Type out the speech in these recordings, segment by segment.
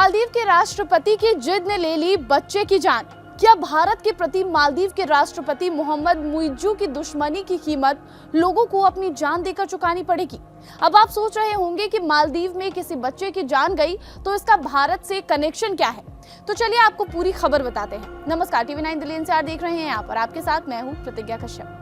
मालदीव के राष्ट्रपति की जिद ने ले ली बच्चे की जान। क्या भारत के प्रति मालदीव के राष्ट्रपति मोहम्मद मुइज्जू की दुश्मनी की कीमत लोगों को अपनी जान देकर चुकानी पड़ेगी? अब आप सोच रहे होंगे कि मालदीव में किसी बच्चे की जान गई तो इसका भारत से कनेक्शन क्या है। तो चलिए आपको पूरी खबर बताते हैं। नमस्कार, टीवी 9 दिल्ली एनसीआर देख रहे हैं आप और आपके साथ मैं हूं प्रतिज्ञा कश्यप।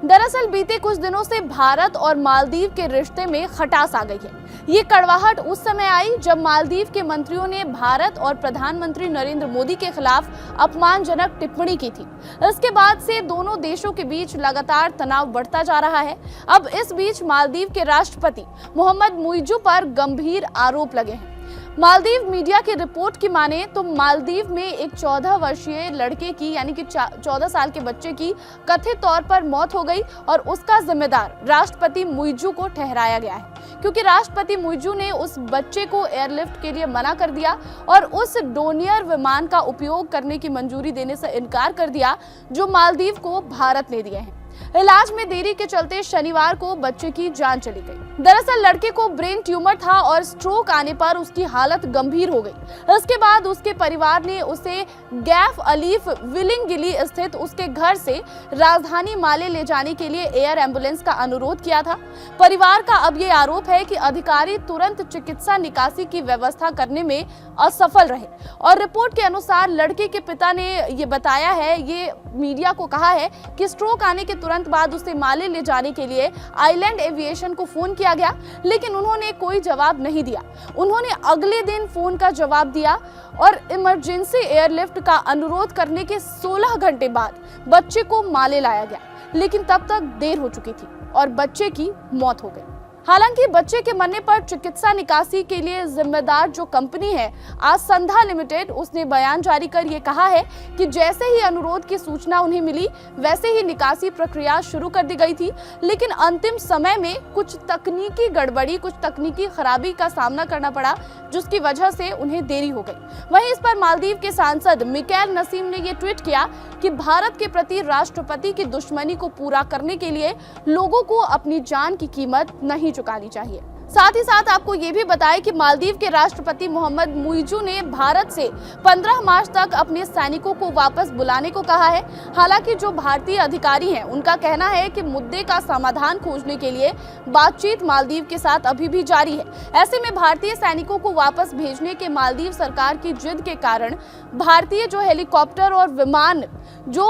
दरअसल बीते कुछ दिनों से भारत और मालदीव के रिश्ते में खटास आ गई है। ये कड़वाहट उस समय आई जब मालदीव के मंत्रियों ने भारत और प्रधानमंत्री नरेंद्र मोदी के खिलाफ अपमानजनक टिप्पणी की थी। इसके बाद से दोनों देशों के बीच लगातार तनाव बढ़ता जा रहा है। अब इस बीच मालदीव के राष्ट्रपति मोहम्मद मुइज्जू पर गंभीर आरोप लगे हैं। मालदीव मीडिया की रिपोर्ट की माने तो मालदीव में एक 14 वर्षीय लड़के की यानी कि 14 साल के बच्चे की कथित तौर पर मौत हो गई और उसका जिम्मेदार राष्ट्रपति मुइज्जू को ठहराया गया है, क्योंकि राष्ट्रपति मुइज्जू ने उस बच्चे को एयरलिफ्ट के लिए मना कर दिया और उस डोनियर विमान का उपयोग करने की मंजूरी देने से इनकार कर दिया जो मालदीव को भारत ने दिए हैं। इलाज में देरी के चलते शनिवार को बच्चे की जान चली गई। दरअसल लड़के को ब्रेन ट्यूमर था और स्ट्रोक आने पर उसकी हालत गंभीर हो गई। इसके बाद उसके परिवार ने उसे गैफ अलीफ विलिंगिली स्थित उसके घर से राजधानी माले ले जाने के लिए एयर एम्बुलेंस का अनुरोध किया था। परिवार का अब ये आरोप है कि अधिकारी तुरंत चिकित्सा निकासी की व्यवस्था करने में असफल रहे और रिपोर्ट के अनुसार लड़के के पिता ने ये बताया है, ये मीडिया को कहा है कि स्ट्रोक आने के तुरंत बाद उसे माले ले जाने के लिए आइलैंड एविएशन को फोन किया गया, लेकिन उन्होंने कोई जवाब नहीं दिया। उन्होंने अगले दिन फोन का जवाब दिया और इमरजेंसी एयरलिफ्ट का अनुरोध करने के 16 घंटे बाद बच्चे को माले लाया गया, लेकिन तब तक देर हो चुकी थी और बच्चे की मौत हो गई। हालांकि बच्चे के मरने पर चिकित्सा निकासी के लिए जिम्मेदार जो कंपनी है आसंधा लिमिटेड, उसने बयान जारी कर ये कहा है कि जैसे ही अनुरोध की सूचना उन्हें मिली वैसे ही निकासी प्रक्रिया शुरू कर दी गई थी, लेकिन अंतिम समय में कुछ तकनीकी गड़बड़ी, कुछ तकनीकी खराबी का सामना करना पड़ा, जिसकी वजह से उन्हें देरी हो गई। वहीं इस पर मालदीव के सांसद मिकाएल नसीम ने ये ट्वीट किया कि भारत के प्रति राष्ट्रपति की दुश्मनी को पूरा करने के लिए लोगों को अपनी जान की कीमत नहीं चुकानी चाहिए। साथ ही साथ आपको ये भी बताएं कि मालदीव के राष्ट्रपति मोहम्मद मुइज्जू ने भारत से 15 मार्च तक अपने सैनिकों को वापस बुलाने को कहा है। हालांकि जो भारतीय अधिकारी हैं उनका कहना है कि मुद्दे का समाधान खोजने के लिए बातचीत मालदीव के साथ अभी भी जारी है। ऐसे में भारतीय सैनिकों को वापस भेजने के मालदीव सरकार की जिद के कारण भारतीय जो हेलीकॉप्टर और विमान जो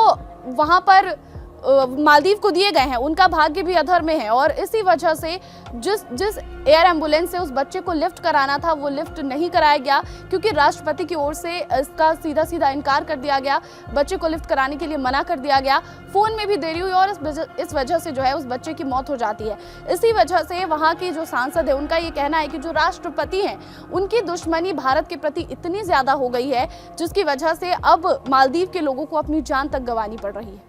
वहां पर मालदीव को दिए गए हैं उनका भाग्य भी अधर में है और इसी वजह से जिस एयर एम्बुलेंस से उस बच्चे को लिफ्ट कराना था वो लिफ्ट नहीं कराया गया, क्योंकि राष्ट्रपति की ओर से इसका सीधा सीधा इनकार कर दिया गया। बच्चे को लिफ्ट कराने के लिए मना कर दिया गया। फोन में भी देरी हुई और इस वजह से जो है उस बच्चे की मौत हो जाती है। इसी वजह से वहाँ के जो सांसद है उनका ये कहना है कि जो राष्ट्रपति हैं उनकी दुश्मनी भारत के प्रति इतनी ज्यादा हो गई है जिसकी वजह से अब मालदीव के लोगों को अपनी जान तक गंवानी पड़ रही है।